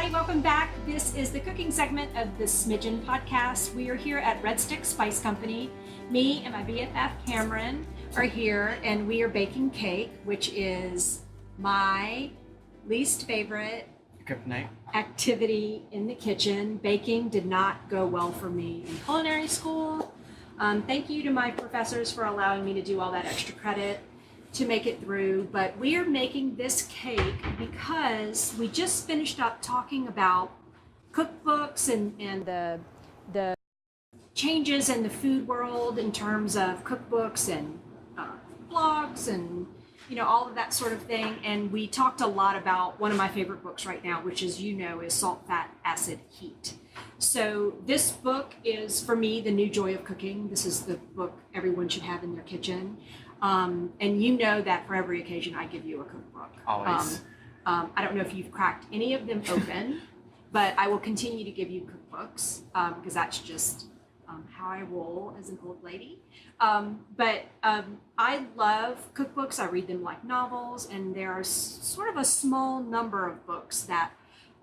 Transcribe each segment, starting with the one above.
Hi, welcome back. This is the cooking segment of the Smidgen podcast. We are here at Red Stick Spice Company. Me and my BFF Cameron are here, and we are baking cake, which is my least favorite kryptonite activity in the kitchen. Baking did not go well for me in culinary school. Thank you to my professors for allowing me to do all that extra credit to make it through, but we are making this cake because we just finished up talking about cookbooks and the changes in the food world in terms of cookbooks and blogs and all of that sort of thing. And we talked a lot about one of my favorite books right now, which is Salt, Fat, Acid, Heat. So this book is, for me, the new joy of cooking. This is the book everyone should have in their kitchen. And you know that for every occasion I give you a cookbook. Always. I don't know if you've cracked any of them open, but I will continue to give you cookbooks because that's just how I roll as an old lady. But I love cookbooks. I read them like novels, and there are sort of a small number of books that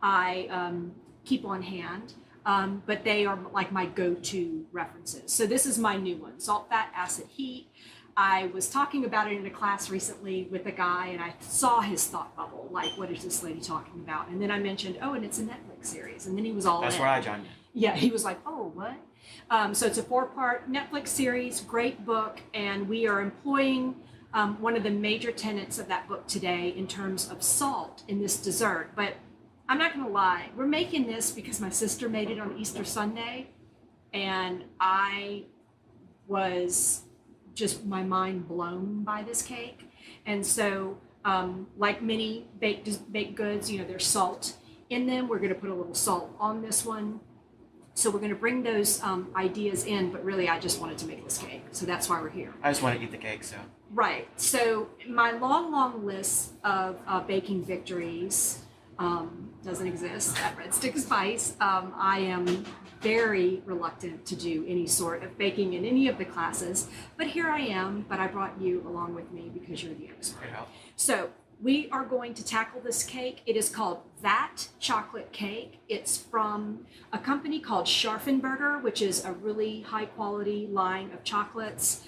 I keep on hand, but they are like my go-to references. So this is my new one, Salt, Fat, Acid, Heat. I was talking about it in a class recently with a guy, and I saw his thought bubble, like, what is this lady talking about? And then I mentioned, oh, and it's a Netflix series. And then he was all That's in. where I joined in. Yeah, he was like, oh, what? So it's a 4-part Netflix series, great book, and we are employing one of the major tenets of that book today in terms of salt in this dessert. But I'm not going to lie, we're making this because my sister made it on Easter Sunday, and I was just my mind blown by this cake. And so like many baked goods, there's salt in them. We're going to put a little salt on this one. So we're going to bring those ideas in, but really I just wanted to make this cake. So that's why we're here. I just want to eat the cake, so. Right. So my long list of baking victories doesn't exist at Red Stick Spice. I am very reluctant to do any sort of baking in any of the classes, but here I am, but I brought you along with me because you're the expert. So we are going to tackle this cake. It is called That Chocolate Cake. It's from a company called Scharfenberger, which is a really high quality line of chocolates.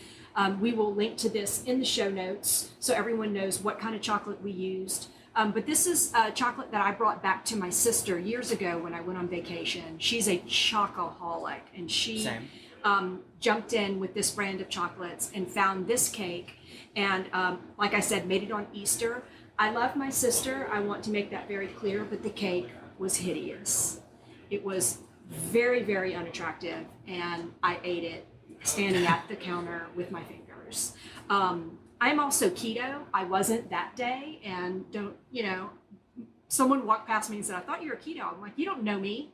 We will link to this in the show notes so everyone knows what kind of chocolate we used. But this is a chocolate that I brought back to my sister years ago when I went on vacation. She's a chocoholic, and she jumped in with this brand of chocolates and found this cake. And like I said, made it on Easter. I love my sister. I want to make that very clear, but the cake was hideous. It was very, very unattractive, and I ate it standing at the counter with my fingers. I'm also keto. I wasn't that day, and someone walked past me and said, I thought you were keto. I'm like, you don't know me.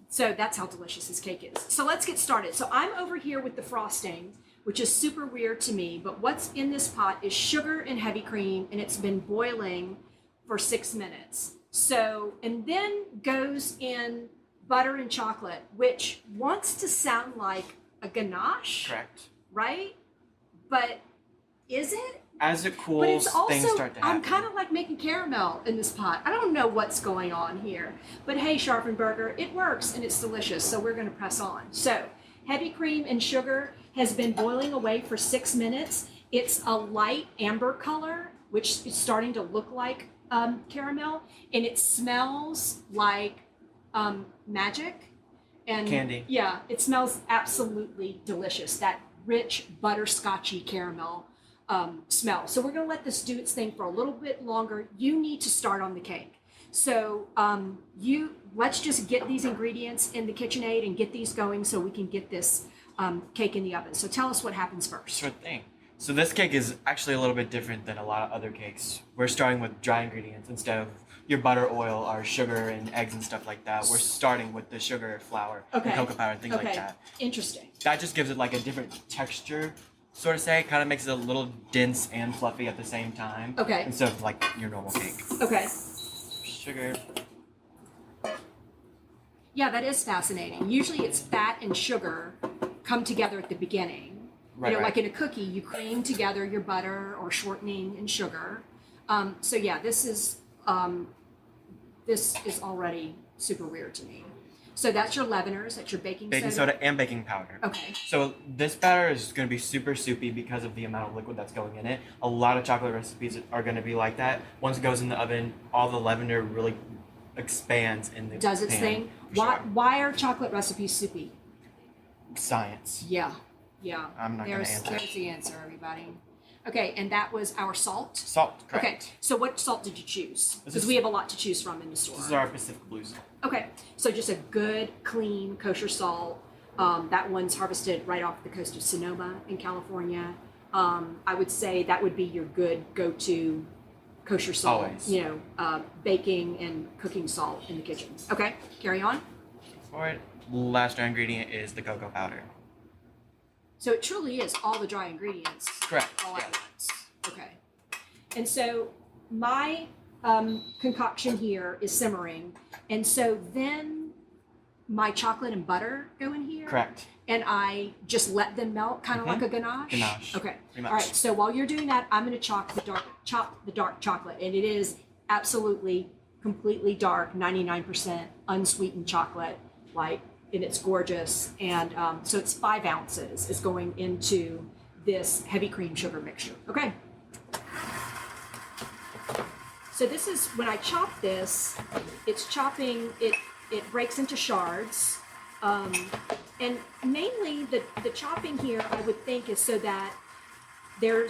So that's how delicious this cake is. So let's get started. So I'm over here with the frosting, which is super weird to me, but what's in this pot is sugar and heavy cream, and it's been boiling for 6 minutes. So, and then goes in butter and chocolate, which wants to sound like a ganache. Correct. Right? But is it? As it cools, but it's also, things start to happen. I'm kind of like making caramel in this pot. I don't know what's going on here. But hey, Scharfenberger, it works and it's delicious. So we're going to press on. So heavy cream and sugar has been boiling away for 6 minutes. It's a light amber color, which is starting to look like caramel. And it smells like magic. And candy. Yeah, it smells absolutely delicious. That rich butterscotchy caramel smell. So we're going to let this do its thing for a little bit longer. You need to start on the cake. So let's just get these ingredients in the KitchenAid and get these going so we can get this cake in the oven. So tell us what happens first. Sure thing. So this cake is actually a little bit different than a lot of other cakes. We're starting with dry ingredients instead of your butter, oil, or sugar and eggs and stuff like that. We're starting with the sugar, flour, and cocoa powder and things like that. Interesting. That just gives it like a different texture, sort of say. Kind of makes it a little dense and fluffy at the same time. Okay. Instead of like your normal cake. Okay. Sugar. Yeah, that is fascinating. Usually it's fat and sugar come together at the beginning. Right, like in a cookie, you cream together your butter or shortening and sugar. So yeah, this is this is already super weird to me. So that's your leaveners, that's your baking soda and baking powder. Okay. So this batter is going to be super soupy because of the amount of liquid that's going in it. A lot of chocolate recipes are going to be like that. Once it goes in the oven, all the leavener really expands in the Does its pan, thing. sure. Why are chocolate recipes soupy? Science. Yeah. I'm not going to answer. There's the answer, everybody. Okay, and that was our salt. Salt, correct. Okay, so what salt did you choose? Because we have a lot to choose from in the store. This is our Pacific Blue salt. Okay, so just a good, clean, kosher salt. That one's harvested right off the coast of Sonoma in California. I would say that would be your good go-to kosher salt. Always. You know, baking and cooking salt in the kitchen. Okay, carry on. For it, last dry ingredient is the cocoa powder. So it truly is all the dry ingredients. Correct. All yeah. at once. Okay. And so my concoction here is simmering. And so then my chocolate and butter go in here. Correct. And I just let them melt, kind of like a ganache. Ganache. Okay. Pretty much. All right. So while you're doing that, I'm going to chop the dark chocolate, and it is absolutely completely dark, 99% unsweetened chocolate, like, and it's gorgeous. And so it's 5 ounces is going into this heavy cream sugar mixture. Okay. So this is, when I chop this, it's chopping, it breaks into shards. And mainly the chopping here, I would think, is so that they're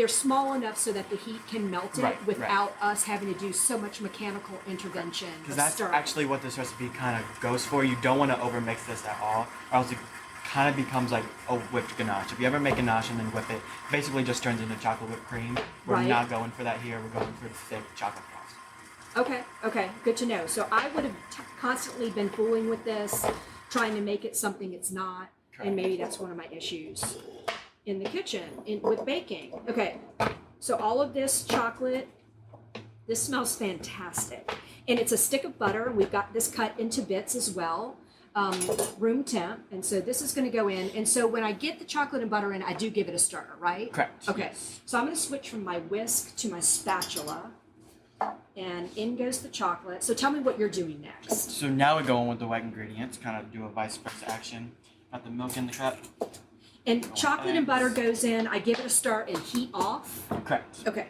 small enough so that the heat can melt it without us having to do so much mechanical intervention. Because that's actually what this recipe kind of goes for. You don't want to overmix this at all, or else it kind of becomes like a whipped ganache. If you ever make ganache and then whip it, it basically just turns into chocolate whipped cream. We're not going for that here. We're going for the thick chocolate frost. Okay, good to know. So I would have constantly been fooling with this, trying to make it something it's not, Correct. And maybe that's one of my issues in the kitchen with baking. Okay, so all of this chocolate, this smells fantastic. And it's a stick of butter. We've got this cut into bits as well, room temp. And so this is going to go in. And so when I get the chocolate and butter in, I do give it a stir, right? Correct. Okay, Yes. so I'm going to switch from my whisk to my spatula. And in goes the chocolate. So tell me what you're doing next. So now we're going with the wet ingredients, kind of do a vice versa action. Got the milk in the cup. And chocolate and butter goes in. I give it a stir and heat off. Correct. Okay.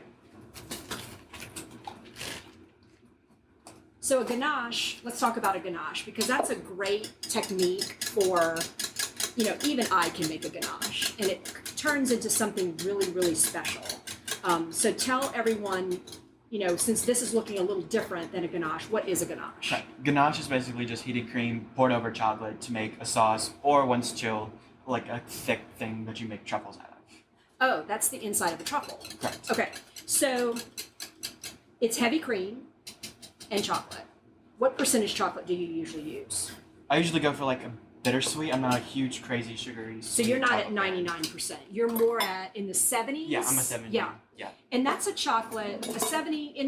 So a ganache, let's talk about a ganache, because that's a great technique for, even I can make a ganache, and it turns into something really, really special. So tell everyone, since this is looking a little different than a ganache, what is a ganache? Correct. Ganache is basically just heated cream poured over chocolate to make a sauce, or once chilled, like a thick thing that you make truffles out of. Oh, that's the inside of the truffle. Correct. Okay, so it's heavy cream and chocolate. What percentage chocolate do you usually use? I usually go for like a bittersweet. I'm not a huge, crazy, sugary. So you're not at 99%. You're more in the 70s? Yeah, I'm a 70. Yeah. Yeah. And that's a chocolate, in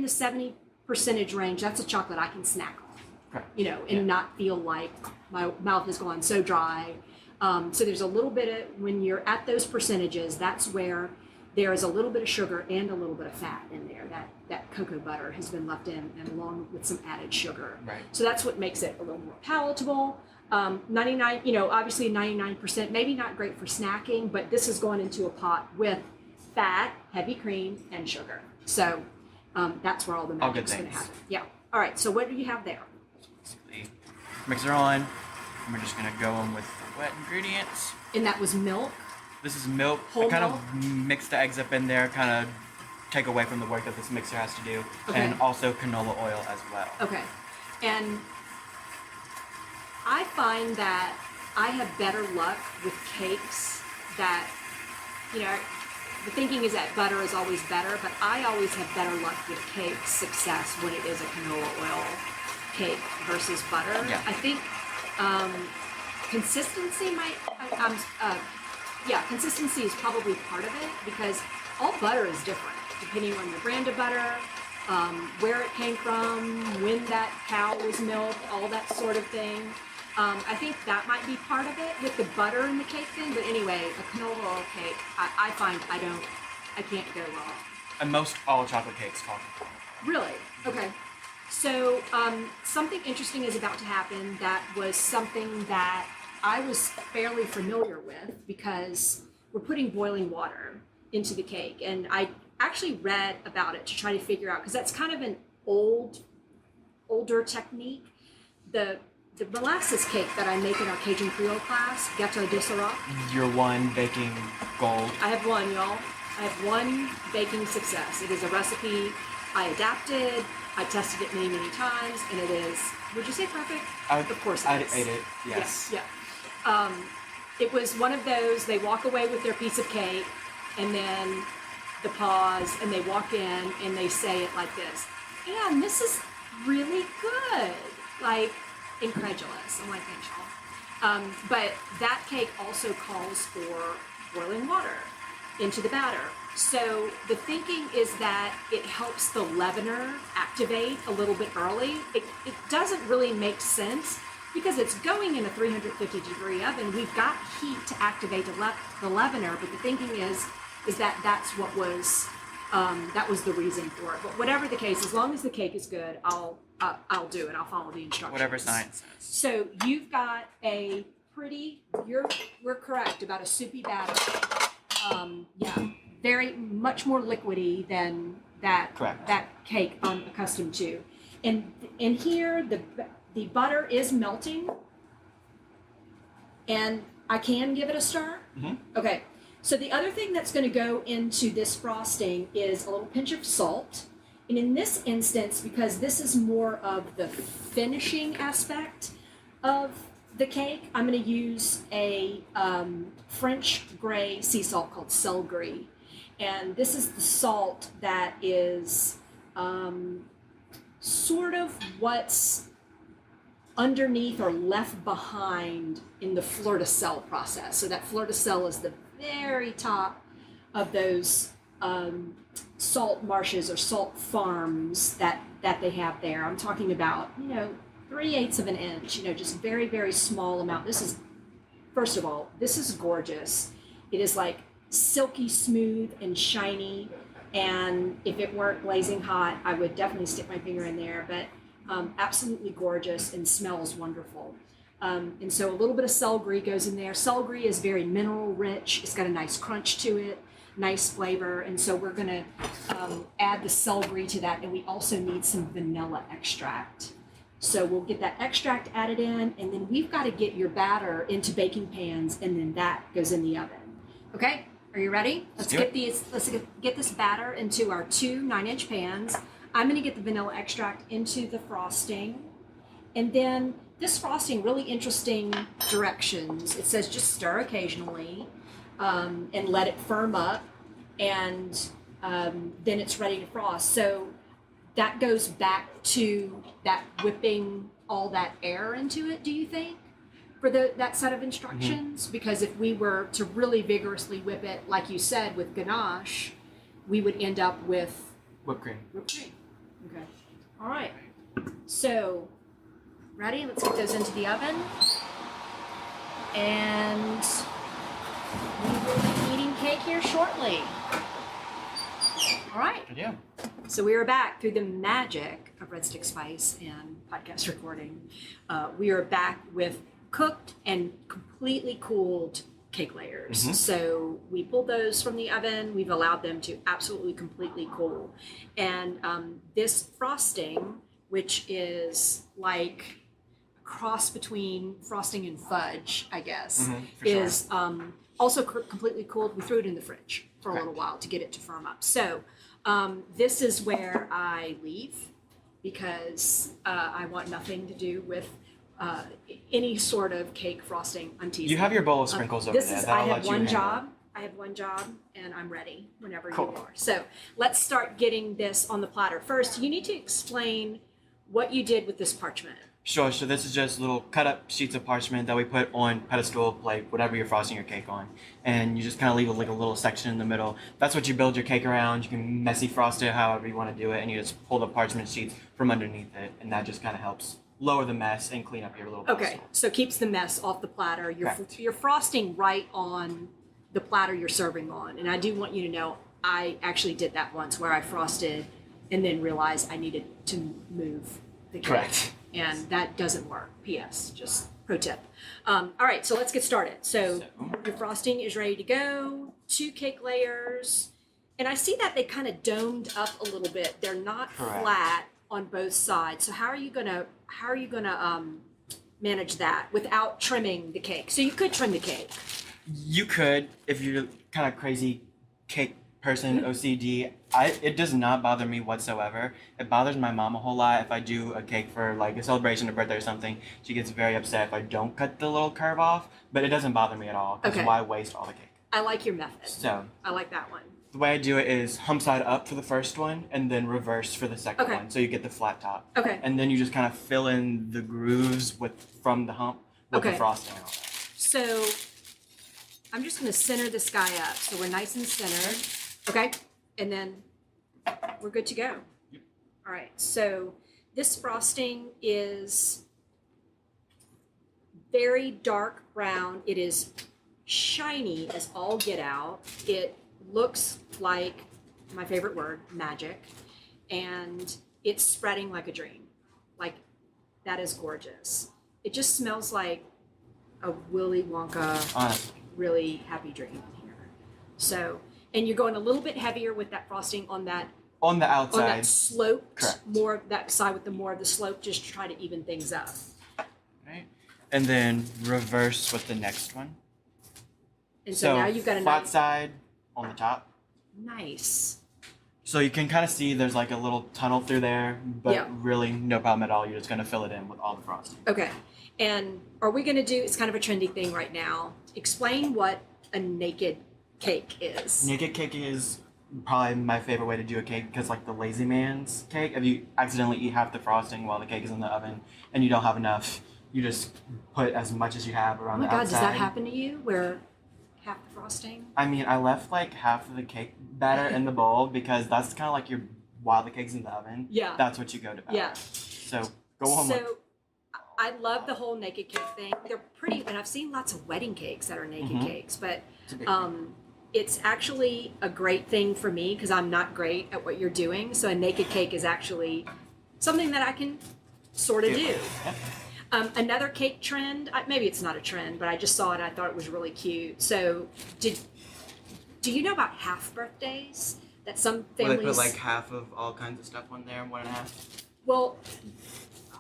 the 70 percentage range, that's a chocolate I can snack on. Correct. And not feel like my mouth has gone so dry. So there's a little bit of, when you're at those percentages, that's where there is a little bit of sugar and a little bit of fat in there. That cocoa butter has been left in, and along with some added sugar. Right. So that's what makes it a little more palatable. 99, obviously 99%, maybe not great for snacking, but this is going into a pot with fat, heavy cream, and sugar. So that's where all the magic's going to happen. Yeah. All right. So what do you have there? Basically, mixer on. And we're just going to go in with the wet ingredients. And that was milk. This is milk. Whole I kind milk? of mix the eggs up in there, kind of take away from the work that this mixer has to do, Okay. and also canola oil as well. Okay. And I find that I have better luck with cakes that, the thinking is that butter is always better, but I always have better luck with cake success when it is a canola oil cake versus butter. Yeah. I think consistency consistency is probably part of it, because all butter is different depending on your brand of butter, where it came from, when that cow was milked, all that sort of thing. I think that might be part of it with the butter and the cake thing. But anyway, a canola oil cake, I find I can't go wrong. And most all chocolate cakes call for Really? Okay. So something interesting is about to happen that was something that I was fairly familiar with because we're putting boiling water into the cake. And I actually read about it to try to figure out, because that's kind of an older technique. The molasses cake that I make in our Cajun Creole class, gâteau de Syrah. Your one baking gold. I have one, y'all. I have one baking success. It is a recipe I adapted. I tested it many, many times, and it is, would you say perfect? Of course it is. I ate it, yes. Yeah. It was one of those, they walk away with their piece of cake, and then the pause, and they walk in, and they say it like this, and this is really good. Like, incredulous. I'm like, thanks, y'all. But that cake also calls for boiling water into the batter. So the thinking is that it helps the leavener activate a little bit early. It doesn't really make sense because it's going in a 350 degree oven. We've got heat to activate the leavener, but the thinking is that that's what was that was the reason for it. But whatever the case, as long as the cake is good, I'll do it. I'll follow the instructions. Whatever science says. So you've got a pretty. We're correct about a soupy batter. Yeah, very much more liquidy than that. Correct. That cake I'm accustomed to, and here the butter is melting, and I can give it a stir. Mm-hmm. Okay. So the other thing that's going to go into this frosting is a little pinch of salt. And in this instance, because this is more of the finishing aspect of the cake, I'm going to use a French gray sea salt called Sel Gris. And this is the salt that is sort of what's underneath or left behind in the fleur de sel process. So that fleur de sel is the very top of those salt marshes or salt farms that they have there. I'm talking about, 3/8 of an inch, just very, very small amount. This is, first of all, this is gorgeous. It is like silky smooth and shiny. And if it weren't blazing hot, I would definitely stick my finger in there, but absolutely gorgeous and smells wonderful. And so a little bit of Sel Gris goes in there. Sel Gris is very mineral rich. It's got a nice crunch to it, nice flavor. And so we're going to add the Sel Gris to that. And we also need some vanilla extract. So we'll get that extract added in, and then we've got to get your batter into baking pans, and then that goes in the oven. Okay, are you ready? Let's get this batter into our 2 9-inch pans. I'm going to get the vanilla extract into the frosting, and then this frosting, really interesting directions. It says just stir occasionally and let it firm up, and then it's ready to frost. So that goes back to that whipping all that air into it, do you think, for that set of instructions? Mm-hmm. Because if we were to really vigorously whip it, like you said, with ganache, we would end up with whipped cream. Okay. All right. So, ready? Let's get those into the oven. And we will be eating cake here shortly. All right. Yeah. So we are back through the magic of Red Stick Spice and podcast recording. We are back with cooked and completely cooled cake layers. Mm-hmm. So we pulled those from the oven. We've allowed them to absolutely completely cool. And this frosting, which is like a cross between frosting and fudge, I guess, is also completely cooled. We threw it in the fridge for a little while to get it to firm up. So this is where I leave because I want nothing to do with any sort of cake frosting. I'm teasing. You have your bowl of sprinkles over there. I have one job, and I'm ready whenever you are. So let's start getting this on the platter. First, you need to explain what you did with this parchment. Sure. So this is just little cut up sheets of parchment that we put on pedestal, plate, whatever you're frosting your cake on. And you just kind of leave like a little section in the middle. That's what you build your cake around. You can messy frost it however you want to do it. And you just pull the parchment sheets from underneath it. And that just kind of helps lower the mess and clean up your little pedestal. Okay, so keeps the mess off the platter. You're frosting right on the platter you're serving on. And I do want you to know, I actually did that once where I frosted and then realize I needed to move the cake. Correct. And that doesn't work. P.S. Just pro tip. All right, so let's get started. So your frosting is ready to go. 2 cake layers. And I see that they kind of domed up a little bit. They're not flat on both sides. So how are you gonna manage that without trimming the cake? So you could trim the cake. You could, if you're kind of crazy cake person, OCD. It does not bother me whatsoever. It bothers my mom a whole lot if I do a cake for like a celebration, a birthday or something. She gets very upset if I don't cut the little curve off, but it doesn't bother me at all because why waste all the cake? I like your method. So I like that one. the way I do it is hump side up for the first one and then reverse for the second one. So you get the flat top. Okay. And then you just kind of fill in the grooves from the hump with the frosting and all that. So I'm just going to center this guy up so we're nice and centered. Okay. And then we're good to go. Yep. All right. So this frosting is very dark brown. It is shiny as all get out. It looks like, my favorite word, magic. And it's spreading like a dream. Like, that is gorgeous. It just smells like a Willy Wonka really happy dream here. So, and you're going a little bit heavier with that frosting on the outside. On that slope. Correct. More of that side with more of the slope, just to try to even things up. Right. And then reverse with the next one. And so now you've got a flat side on the top. Nice. So you can kind of see there's like a little tunnel through there, but really no problem at all. You're just going to fill it in with all the frosting. Okay. And are we going to do, it's kind of a trendy thing right now. Explain what a naked cake is. Naked cake is probably my favorite way to do a cake because like the lazy man's cake, if you accidentally eat half the frosting while the cake is in the oven and you don't have enough, you just put as much as you have around the outside. Oh my God, does that happen to you where half the frosting? I mean, I left like half of the cake batter in the bowl because that's kind of like while the cake's in the oven. Yeah. That's what you go to batter. Yeah. So go on. So I love the whole naked cake thing. They're pretty, and I've seen lots of wedding cakes that are naked cakes, but it's actually a great thing for me because I'm not great at what you're doing. So a naked cake is actually something that I can sort of do. Another cake trend, maybe it's not a trend, but I just saw it and I thought it was really cute. So do you know about half birthdays? That some families... Well, they put like half of all kinds of stuff on there, 1.5? Well,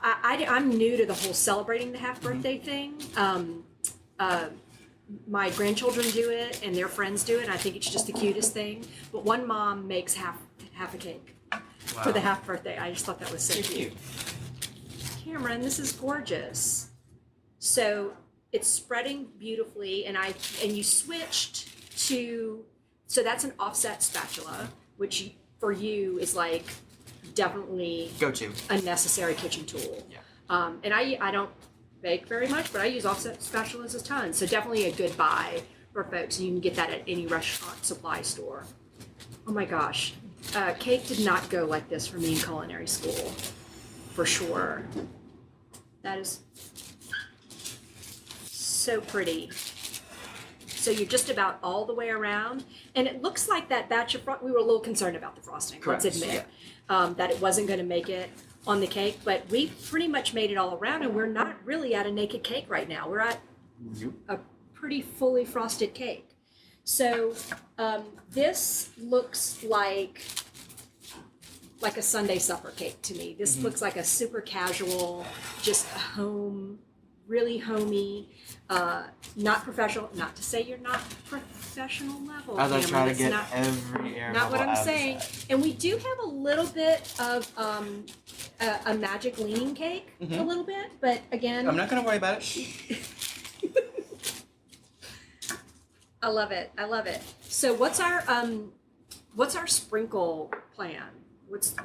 I'm new to the whole celebrating the half birthday thing. My grandchildren do it and their friends do it, and I think it's just the cutest thing. But one mom makes half a cake for the half birthday. I just thought that was so cute. Cameron, this is gorgeous. So it's spreading beautifully, and you switched to, so that's an offset spatula, which for you is like definitely go-to, a necessary kitchen tool. Yeah. And I don't bake very much, but I use offset spatulas a ton. So definitely a good buy for folks. You can get that at any restaurant supply store. Oh my gosh, cake did not go like this for me in culinary school, for sure. That is so pretty. So you're just about all the way around, and it looks like that batch of we were a little concerned about the frosting. Correct. Let's admit that it wasn't going to make it on the cake, but we pretty much made it all around, and we're not really at a naked cake right now. We're at a pretty fully frosted cake. So this looks like a Sunday supper cake to me. This looks like a super casual, just home, really homey, not professional. Not to say you're not professional level. As I try to get every air not what I'm saying. And we do have a little bit of a magic leaning cake, a little bit, but again, I'm not going to worry about it. I love it. I love it. So what's our sprinkle plan?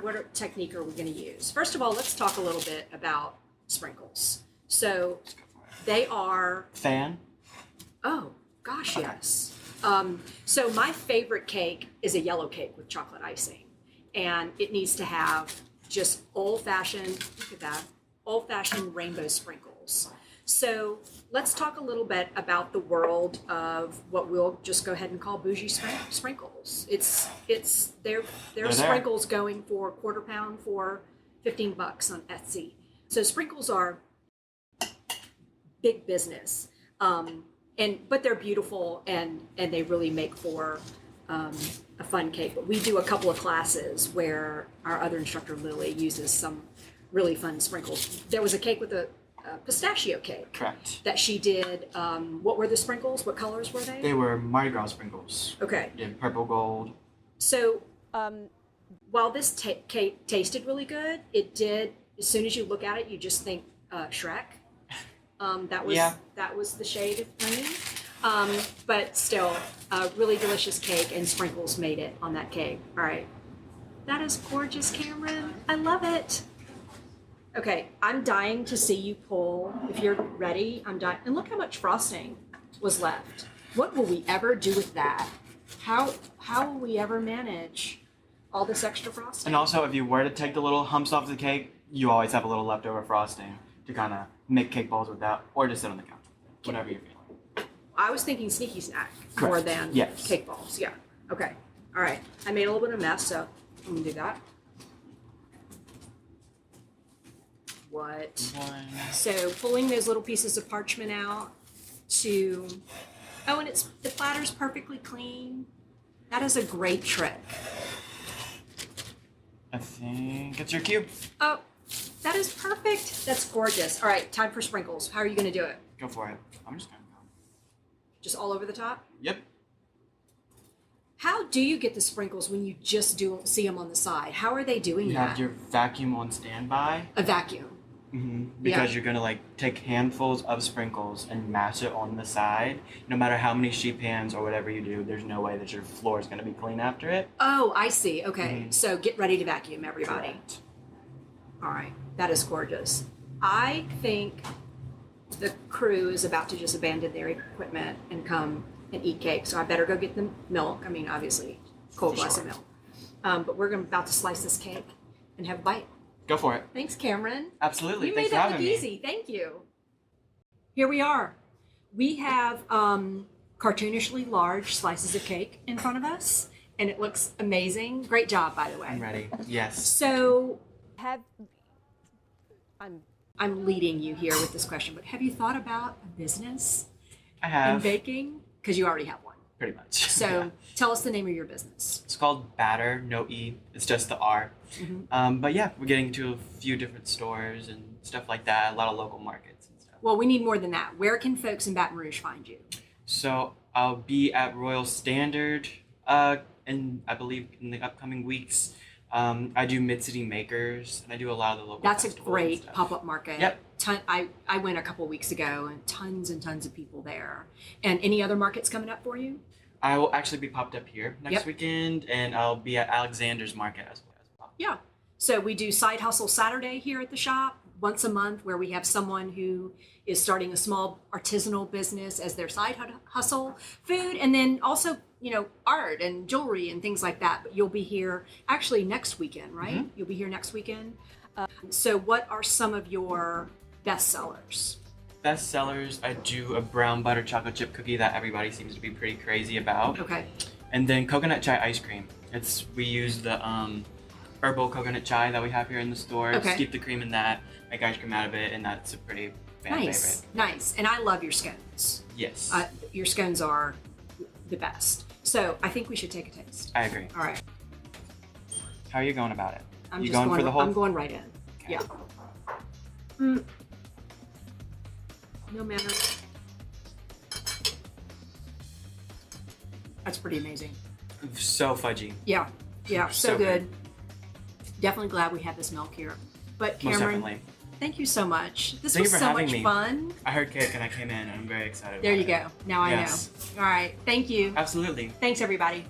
What technique are we going to use? First of all, let's talk a little bit about sprinkles. So they are fan. Oh gosh, yes. So my favorite cake is a yellow cake with chocolate icing, and it needs to have just old-fashioned. Look at that, old-fashioned rainbow sprinkles. So let's talk a little bit about the world of what we'll just go ahead and call bougie sprinkles. They're They're sprinkles going for a quarter pound for $15 on Etsy. So sprinkles are big business, but they're beautiful and they really make for a fun cake. But we do a couple of classes where our other instructor Lily uses some really fun sprinkles. There was a cake with a pistachio cake. Correct. That she did. What were the sprinkles? What colors were they? They were Mardi Gras sprinkles. Okay. Yeah, purple, gold. So while this cake tasted really good, it did. As soon as you look at it, you just think Shrek. That was the shade of green. But still, a really delicious cake, and sprinkles made it on that cake. All right. That is gorgeous, Cameron. I love it. Okay, I'm dying to see you pull. If you're ready, I'm dying. And look how much frosting was left. What will we ever do with that? How will we ever manage all this extra frosting? And also, if you were to take the little humps off the cake, you always have a little leftover frosting to kind of make cake balls with that, or just sit on the counter, whatever you're feeling. I was thinking sneaky snack Correct. more than Yes. cake balls. Yeah. Okay. All right. I made a little bit of a mess, so I'm gonna do that. What? So pulling those little pieces of parchment out to, and the platter's perfectly clean. That is a great trick. I think it's your cube. Oh, that is perfect. That's gorgeous. All right, time for sprinkles. How are you going to do it? Go for it. I'm just gonna go. Just all over the top? Yep. How do you get the sprinkles when you just see them on the side? How are they doing You that? have your vacuum on standby. A vacuum. Because Yeah. you're gonna like take handfuls of sprinkles and mash it on the side. No matter how many sheet pans or whatever you do, there's no way that your floor is gonna be clean after it. Oh, I see. Okay. So get ready to vacuum, everybody. Correct. All right. That is gorgeous. I think the crew is about to just abandon their equipment and come and eat cake. So I better go get the milk. I mean, obviously, cold glass of milk. But we're about to slice this cake and have a bite. Go for it. Thanks, Cameron. Absolutely. You Thanks made for that look having me. easy. Thank you. Here we are. We have cartoonishly large slices of cake in front of us, and it looks amazing. Great job, by the way. I'm ready. Yes. So, I'm leading you here with this question, but have you thought about a business I in have. baking? Because you already have one. Pretty much. So Yeah. tell us the name of your business. It's called Batter, no E. It's just the R. But yeah, we're getting to a few different stores and stuff like that. A lot of local markets and stuff. Well, we need more than that. Where can folks in Baton Rouge find you? So I'll be at Royal Standard, and I believe in the upcoming weeks. I do Mid City Makers, and I do a lot of the local. That's a festivals and great stuff. pop-up market. Yep. I went a couple weeks ago, and tons of people there. And any other markets coming up for you? I will actually be popped up here next Yep. weekend, and I'll be at Alexander's Market as well. Yeah. So we do Side Hustle Saturday here at the shop once a month, where we have someone who is starting a small artisanal business as their side hustle, food, and then also, art and jewelry and things like that. But you'll be here actually next weekend, right? You'll be here next weekend. So what are some of your best sellers? Best sellers, I do a brown butter chocolate chip cookie that everybody seems to be pretty crazy about. Okay. And then coconut chai ice cream. We use the herbal coconut chai that we have here in the store. Okay. Steep the cream in that, make ice cream out of it, and that's a pretty fan favorite. Nice. And I love your scones. Yes. Your scones are the best. So I think we should take a taste. I agree. All right. How are you going about it? I'm you just going for the whole? I'm going right in. Okay. Yeah. No manner. That's pretty amazing. So fudgy. Yeah. Yeah. So So good. Definitely glad we have this milk here. But Most Cameron, definitely. thank you so much. This Thank was you for so having much me. fun. I heard cake and I came in and I'm very excited There about you it. go. Now I Yes. know. All right. Thank you. Absolutely. Thanks, everybody.